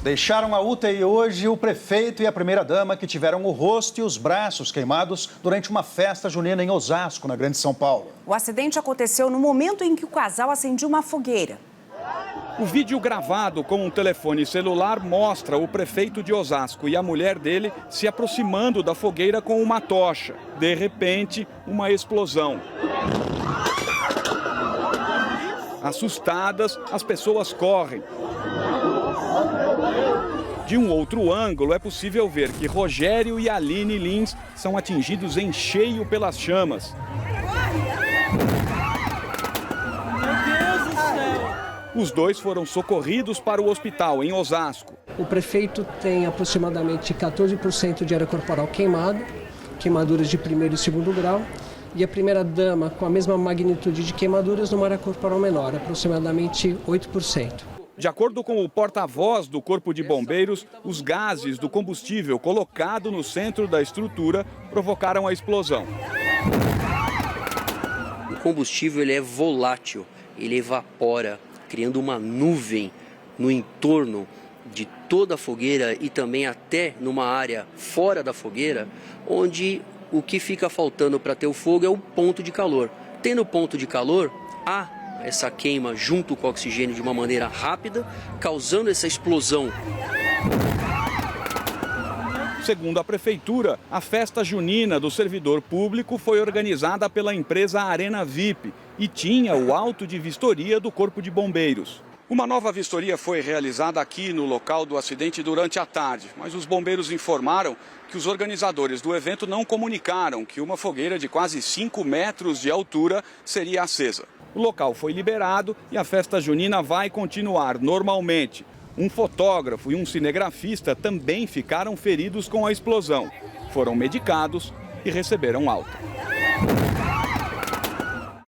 Deixaram a UTI hoje o prefeito e a primeira-dama que tiveram o rosto e os braços queimados durante uma festa junina em Osasco, na Grande São Paulo. O acidente aconteceu no momento em que o casal acendia uma fogueira. O vídeo gravado com um telefone celular mostra o prefeito de Osasco e a mulher dele se aproximando da fogueira com uma tocha. De repente, uma explosão. Assustadas, as pessoas correm. De um outro ângulo, é possível ver que Rogério e Aline Lins são atingidos em cheio pelas chamas. Os dois foram socorridos para o hospital em Osasco. O prefeito tem aproximadamente 14% de área corporal queimada, queimaduras de primeiro e segundo grau, e a primeira-dama com a mesma magnitude de queimaduras numa área corporal menor, aproximadamente 8%. De acordo com o porta-voz do Corpo de Bombeiros, os gases do combustível colocado no centro da estrutura provocaram a explosão. O combustível ele é volátil, ele evapora, criando uma nuvem no entorno de toda a fogueira e também até numa área fora da fogueira, onde o que fica faltando para ter o fogo é o ponto de calor. Tendo ponto de calor, há essa queima junto com o oxigênio de uma maneira rápida, causando essa explosão. Segundo a prefeitura, a festa junina do servidor público foi organizada pela empresa Arena VIP e tinha o auto de vistoria do Corpo de Bombeiros. Uma nova vistoria foi realizada aqui no local do acidente durante a tarde, mas os bombeiros informaram que os organizadores do evento não comunicaram que uma fogueira de quase 5 metros de altura seria acesa. O local foi liberado e a festa junina vai continuar normalmente. Um fotógrafo e um cinegrafista também ficaram feridos com a explosão. Foram medicados e receberam alta.